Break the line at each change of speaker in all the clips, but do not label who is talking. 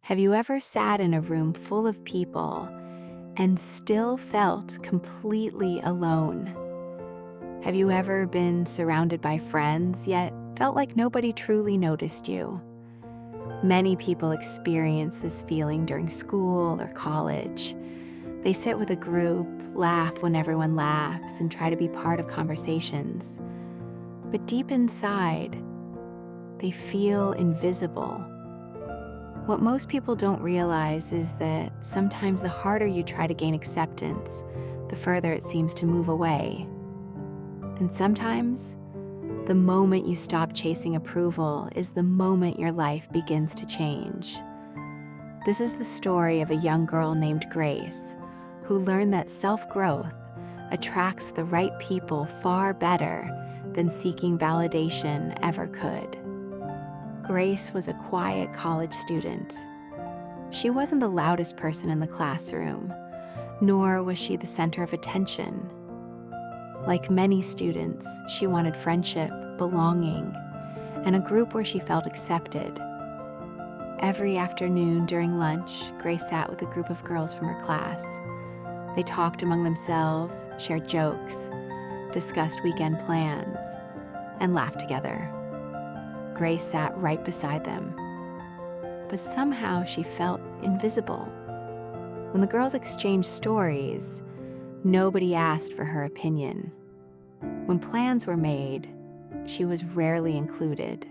Have you ever sat in a room full of people and still felt completely alone? Have you ever been surrounded by friends, yet felt like nobody truly noticed you? Many people experience this feeling during school or college. They sit with a group, laugh when everyone laughs, and try to be part of conversations. But deep inside, they feel invisible. What most people don't realize is that sometimes the harder you try to gain acceptance, the further it seems to move away. And sometimes, the moment you stop chasing approval is the moment your life begins to change. This is the story of a young girl named Grace, who learned that self-growth attracts the right people far better than seeking validation ever could. Grace was a quiet college student. She wasn't the loudest person in the classroom, nor was she the center of attention. Like many students, she wanted friendship, belonging, and a group where she felt accepted. Every afternoon during lunch, Grace sat with a group of girls from her class. They talked among themselves, shared jokes, discussed weekend plans, and laughed together. Grace sat right beside them, but somehow she felt invisible. When the girls exchanged stories, nobody asked for her opinion. When plans were made, she was rarely included.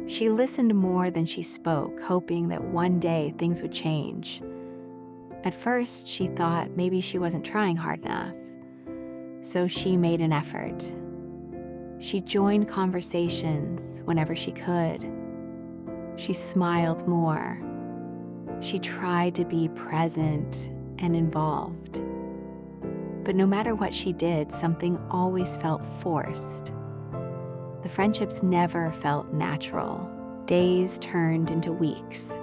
She listened more than she spoke, hoping that one day things would change. At first, she thought maybe she wasn't trying hard enough, so she made an effort. She joined conversations whenever she could. She smiled more. She tried to be present and involved. But no matter what she did, something always felt forced. The friendships never felt natural. Days turned into weeks.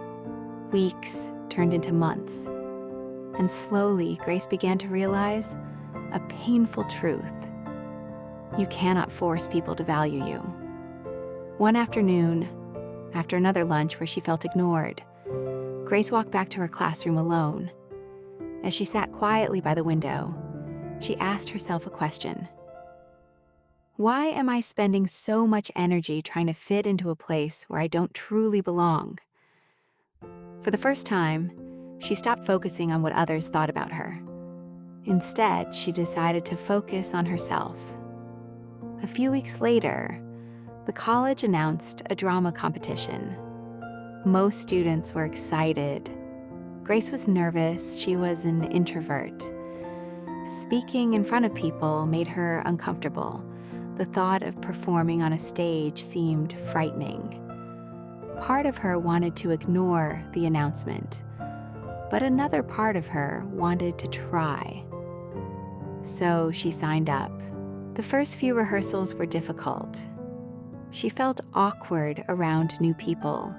Weeks turned into months. And slowly, Grace began to realize a painful truth. You cannot force people to value you. One afternoon, after another lunch where she felt ignored, Grace walked back to her classroom alone. As she sat quietly by the window, she asked herself a question. Why am I spending so much energy trying to fit into a place where I don't truly belong? For the first time, she stopped focusing on what others thought about her. Instead, she decided to focus on herself. A few weeks later, the college announced a drama competition. Most students were excited. Grace was nervous. She was an introvert. Speaking in front of people made her uncomfortable. The thought of performing on a stage seemed frightening. Part of her wanted to ignore the announcement, but another part of her wanted to try. So she signed up. The first few rehearsals were difficult. She felt awkward around new people.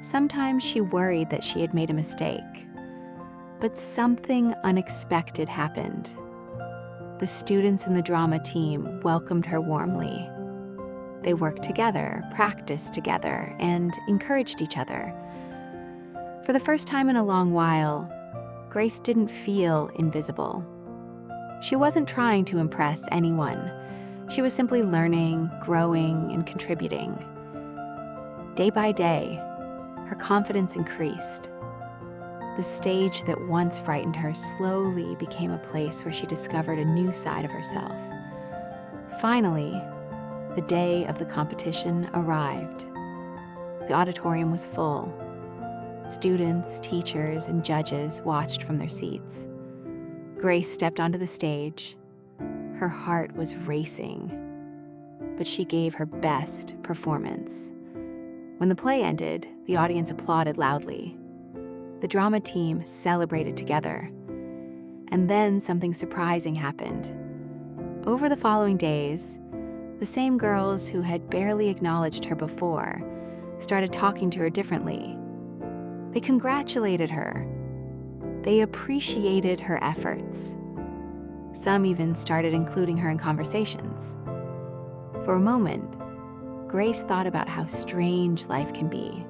Sometimes she worried that she had made a mistake. But something unexpected happened. The students in the drama team welcomed her warmly. They worked together, practiced together, and encouraged each other. For the first time in a long while, Grace didn't feel invisible. She wasn't trying to impress anyone. She was simply learning, growing, and contributing. Day by day, her confidence increased. The stage that once frightened her slowly became a place where she discovered a new side of herself. Finally, the day of the competition arrived. The auditorium was full. Students, teachers, and judges watched from their seats. Grace stepped onto the stage. Her heart was racing, but she gave her best performance. When the play ended, the audience applauded loudly. The drama team celebrated together. And then something surprising happened. Over the following days, the same girls who had barely acknowledged her before started talking to her differently. They congratulated her. They appreciated her efforts. Some even started including her in conversations. For a moment, Grace thought about how strange life can be.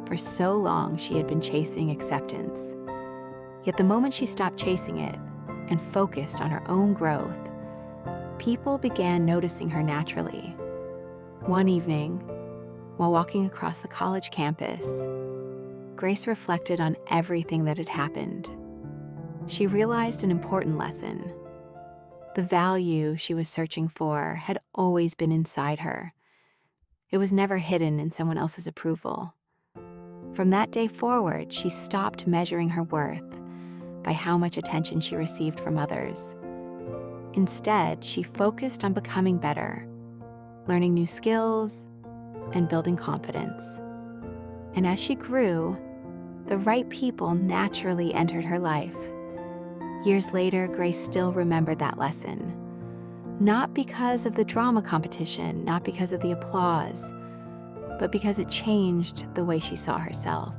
For so long, she had been chasing acceptance. Yet the moment she stopped chasing it and focused on her own growth, people began noticing her naturally. One evening, while walking across the college campus, Grace reflected on everything that had happened. She realized an important lesson. The value she was searching for had always been inside her. It was never hidden in someone else's approval. From that day forward, she stopped measuring her worth by how much attention she received from others. Instead, she focused on becoming better, learning new skills, and building confidence. And as she grew, the right people naturally entered her life. Years later, Grace still remembered that lesson. Not because of the drama competition, not because of the applause, but because it changed the way she saw herself.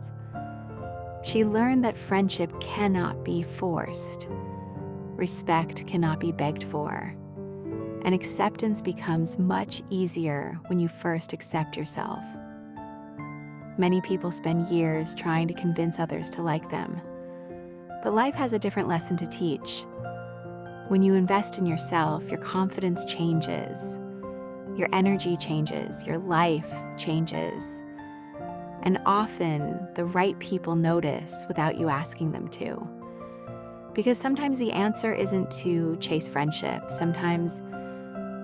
She learned that friendship cannot be forced. Respect cannot be begged for. And acceptance becomes much easier when you first accept yourself. Many people spend years trying to convince others to like them. But life has a different lesson to teach. When you invest in yourself, your confidence changes. Your energy changes, your life changes. And often, the right people notice without you asking them to. Because sometimes the answer isn't to chase friendship. Sometimes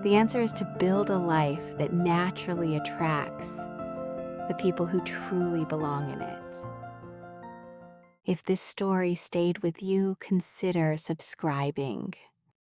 the answer is to build a life that naturally attracts the people who truly belong in it. If this story stayed with you, consider subscribing.